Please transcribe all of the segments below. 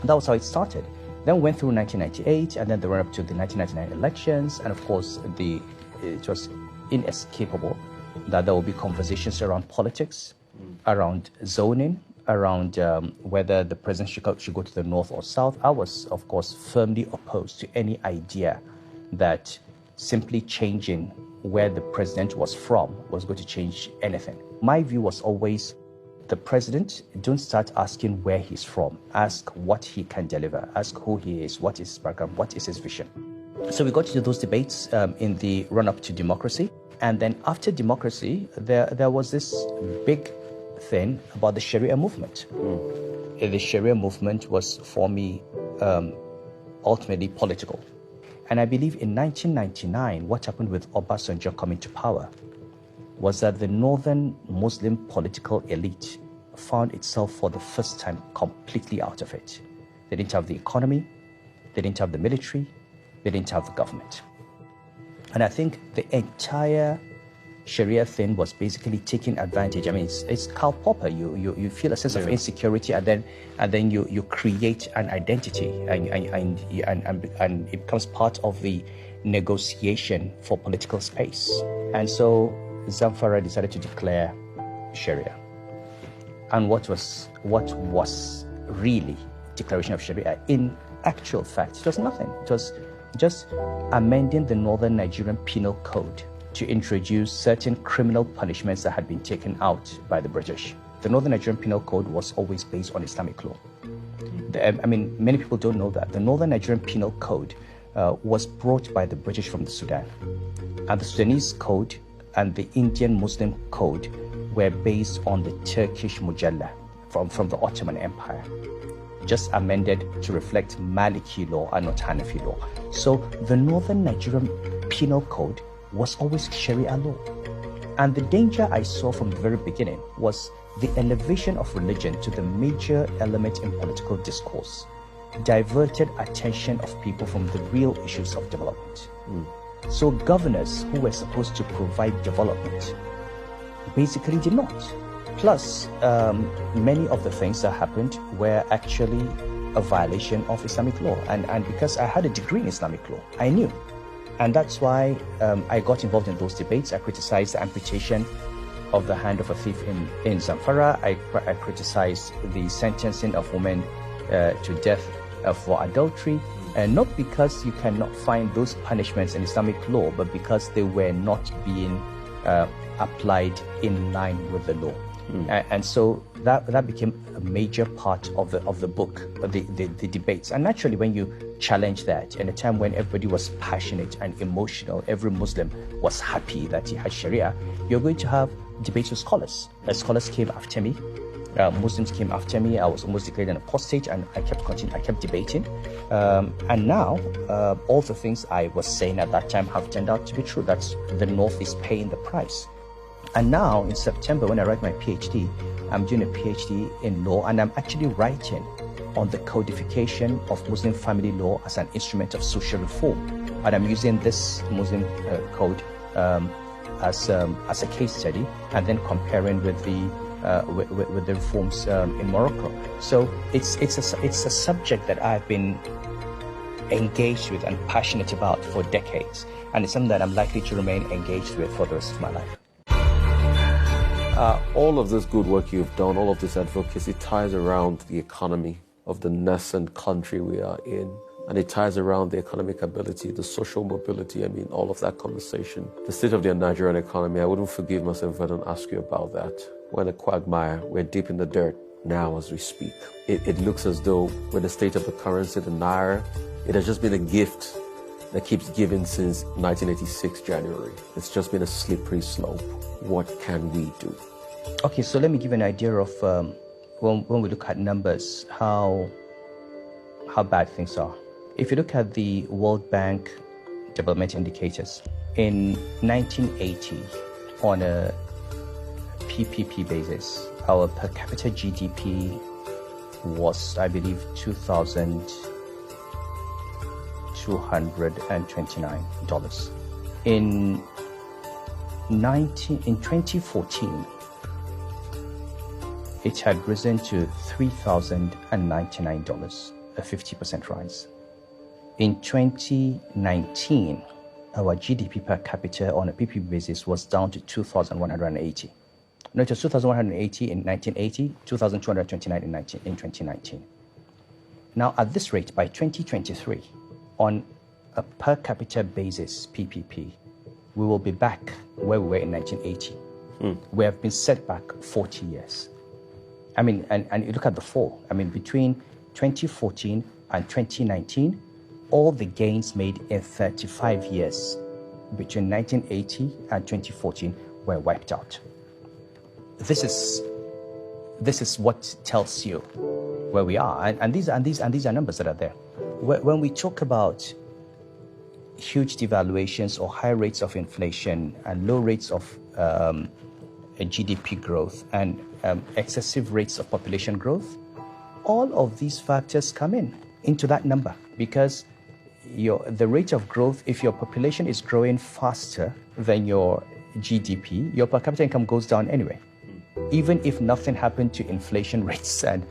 That was how it started. Then we went through 1998, and then the run up to the 1999 elections, and of course, it was inescapable that there will be conversations around politics, around zoning, around whether the president should go to the north or south. I was, of course, firmly opposed to any idea that simply changing where the president was from was going to change anything. My view was always, the president, don't start asking where he's from. Ask what he can deliver. Ask who he is, what is his background, what is his vision. So we got into those debates in the run-up to democracy. And then after democracy, there was this big thing about the Sharia movement. The Sharia movement was, for me, ultimately political. And I believe in 1999, what happened with Obasanjo coming to power was that the northern Muslim political elite found itself for the first time completely out of it. They didn't have the economy, they didn't have the military, they didn't have the government. And I think the entire Sharia thing was basically taking advantage. I mean, it's Karl Popper. You feel a sense of insecurity, and then you create an identity, and it becomes part of the negotiation for political space. And so Zamfara decided to declare Sharia. And what was really declaration of Sharia? In actual fact, it was nothing. It was just amending the Northern Nigerian Penal Code to introduce certain criminal punishments that had been taken out by the British. The Northern Nigerian Penal Code was always based on Islamic law. Many people don't know that. The Northern Nigerian Penal Code was brought by the British from the Sudan. And the Sudanese code and the Indian Muslim code were based on the Turkish Mujalla from the Ottoman Empire, just amended to reflect Maliki law and not Hanafi law. So the Northern Nigerian Penal Code was always Sharia law. And the danger I saw from the very beginning was the elevation of religion to the major element in political discourse diverted attention of people from the real issues of development. So governors who were supposed to provide development basically did not. Plus, many of the things that happened were actually a violation of Islamic law. And because I had a degree in Islamic law, I knew. And that's why I got involved in those debates. I criticized the amputation of the hand of a thief in Zamfara. I criticized the sentencing of women to death for adultery. And not because you cannot find those punishments in Islamic law, but because they were not being applied in line with the law. And so that became a major part of the book, the debates. And naturally, when you challenge that, in a time when everybody was passionate and emotional, every Muslim was happy that he had Sharia, you're going to have debates with scholars. Scholars came after me. Muslims came after me. I was almost declared an apostate, and I kept debating. And now, all the things I was saying at that time have turned out to be true. That's the North is paying the price. And now, in September, when I write my PhD, I'm doing a PhD in law, and I'm actually writing on the codification of Muslim family law as an instrument of social reform. And I'm using this Muslim code as a case study, and then comparing with the reforms in Morocco. So it's a subject that I've been engaged with and passionate about for decades, and it's something that I'm likely to remain engaged with for the rest of my life. All of this good work you've done, all of this advocacy ties around the economy of the nascent country we are in. And it ties around the economic ability, the social mobility, all of that conversation. The state of the Nigerian economy, I wouldn't forgive myself if I don't ask you about that. We're in a quagmire, we're deep in the dirt now as we speak. It looks as though with the state of the currency, the Naira, it has just been a gift that keeps giving since 1986 January. It's just been a slippery slope. What can we do? Okay, so let me give you an idea of when we look at numbers, how bad things are. If you look at the World Bank development indicators, in 1980, on a PPP basis, our per capita GDP was, I believe, $2,229. In 2014, it had risen to $3,099. a 50% rise. In 2019, our GDP per capita on a PPP basis was down to 2,180. No, it was 2,180 in 1980, 2,229 in 2019. Now, at this rate, by 2023, on a per capita basis, PPP, we will be back where we were in 1980. We have been set back 40 years. I mean, and you look at the fall. I mean, between 2014 and 2019, all the gains made in 35 years between 1980 and 2014 were wiped out. This is what tells you where we are, and these are numbers that are there. When we talk about huge devaluations or high rates of inflation and low rates of GDP growth and excessive rates of population growth, all of these factors come into that number, because the rate of growth, if your population is growing faster than your GDP, your per capita income goes down anyway, even if nothing happened to inflation rates and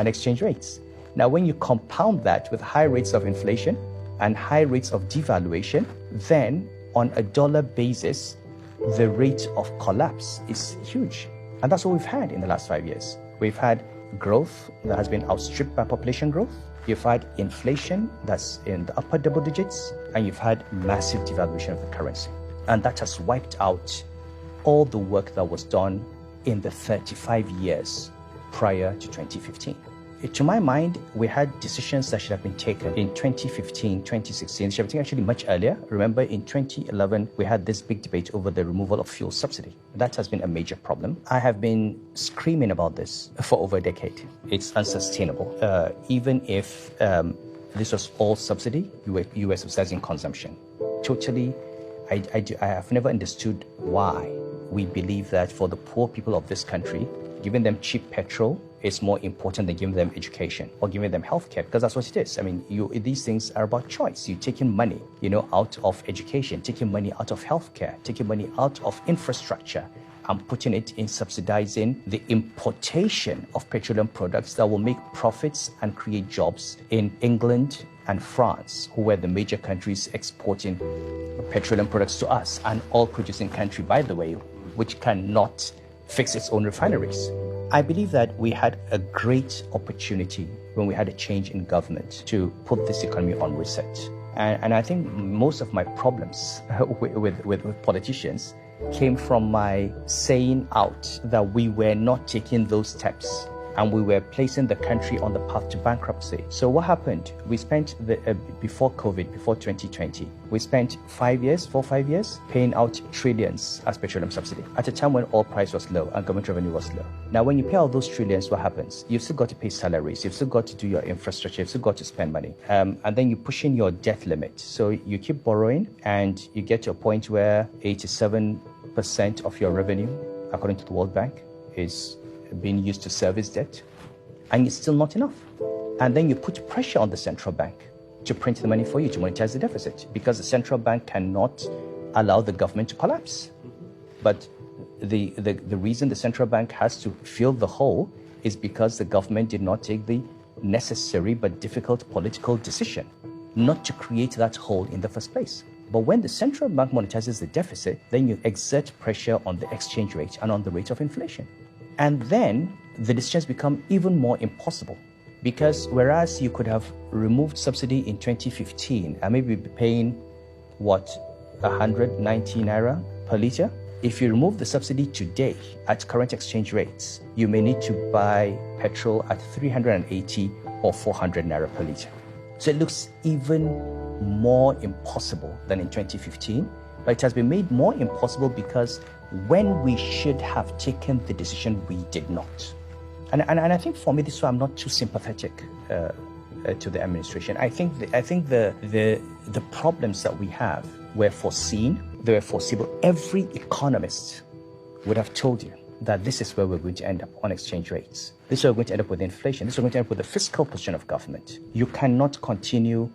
exchange rates. Now, when you compound that with high rates of inflation and high rates of devaluation, then on a dollar basis, the rate of collapse is huge. And that's what we've had in the last 5 years. We've had growth that has been outstripped by population growth. You've had inflation that's in the upper double digits, and you've had massive devaluation of the currency. And that has wiped out all the work that was done in the 35 years prior to 2015. To my mind, we had decisions that should have been taken in 2015, 2016. They should have been taken actually much earlier. Remember, in 2011, we had this big debate over the removal of fuel subsidy. That has been a major problem. I have been screaming about this for over a decade. It's unsustainable. Even if this was all subsidy, you were subsidizing consumption. Totally, I have never understood why we believe that for the poor people of this country, giving them cheap petrol is more important than giving them education or giving them healthcare, because that's what it is. I mean, these things are about choice. You're taking money, out of education, taking money out of healthcare, taking money out of infrastructure, and putting it in subsidizing the importation of petroleum products that will make profits and create jobs in England and France, who were the major countries exporting petroleum products to us, an oil-producing country, by the way, which cannot fix its own refineries. I believe that we had a great opportunity when we had a change in government to put this economy on reset. And I think most of my problems with politicians came from my saying out that we were not taking those steps and we were placing the country on the path to bankruptcy. So what happened? We spent, before COVID, before 2020, we spent 4 or 5 years paying out trillions as petroleum subsidy at a time when oil price was low and government revenue was low. Now, when you pay all those trillions, what happens? You've still got to pay salaries, you've still got to do your infrastructure, you've still got to spend money. And then you push in your debt limit. So you keep borrowing and you get to a point where 87% of your revenue, according to the World Bank, is being used to service debt, and it's still not enough. And then you put pressure on the central bank to print the money for you, to monetize the deficit, because the central bank cannot allow the government to collapse. But the reason the central bank has to fill the hole is because the government did not take the necessary but difficult political decision not to create that hole in the first place. But when the central bank monetizes the deficit, then you exert pressure on the exchange rate and on the rate of inflation. And then the decisions become even more impossible, because whereas you could have removed subsidy in 2015 and maybe be paying, 190 naira per litre? If you remove the subsidy today at current exchange rates, you may need to buy petrol at 380 or 400 naira per litre. So it looks even more impossible than in 2015, but it has been made more impossible because when we should have taken the decision, we did not. And I think for me, this is why I'm not too sympathetic to the administration. I think the problems that we have were foreseen, they were foreseeable. Every economist would have told you that this is where we're going to end up on exchange rates. This is where we're going to end up with inflation. This is where we're going to end up with the fiscal position of government. You cannot continue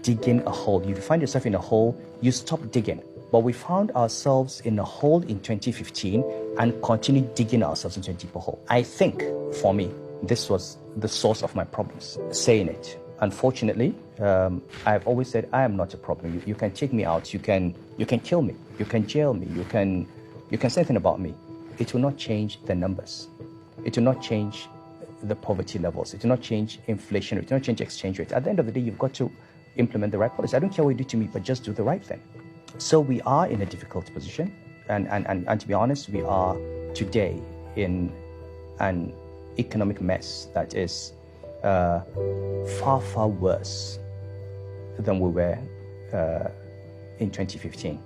digging a hole. You find yourself in a hole, you stop digging. But we found ourselves in a hole in 2015 and continued digging ourselves into a deeper hole. I think, for me, this was the source of my problems, saying it. Unfortunately, I've always said I am not a problem. You can take me out, you can kill me, you can jail me, you can say anything about me. It will not change the numbers. It will not change the poverty levels. It will not change inflation. It will not change exchange rates. At the end of the day, you've got to implement the right policy. I don't care what you do to me, but just do the right thing. So we are in a difficult position, and to be honest, we are today in an economic mess that is far, far worse than we were in 2015.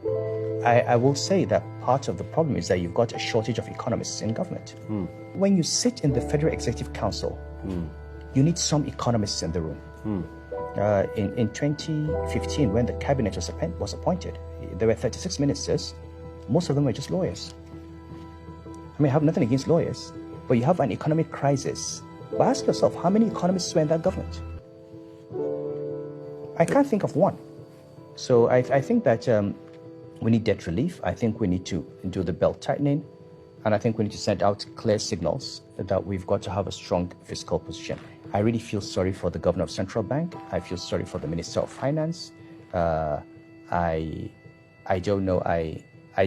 I will say that part of the problem is that you've got a shortage of economists in government. When you sit in the Federal Executive Council, you need some economists in the room. In 2015, when the cabinet was appointed, there were 36 ministers. Most of them were just lawyers. I mean, I have nothing against lawyers, but you have an economic crisis. But ask yourself, how many economists were in that government? I can't think of one. So I think that we need debt relief. I think we need to do the belt tightening. And I think we need to send out clear signals that we've got to have a strong fiscal position. I really feel sorry for the governor of Central Bank. I feel sorry for the Minister of Finance. I don't know. I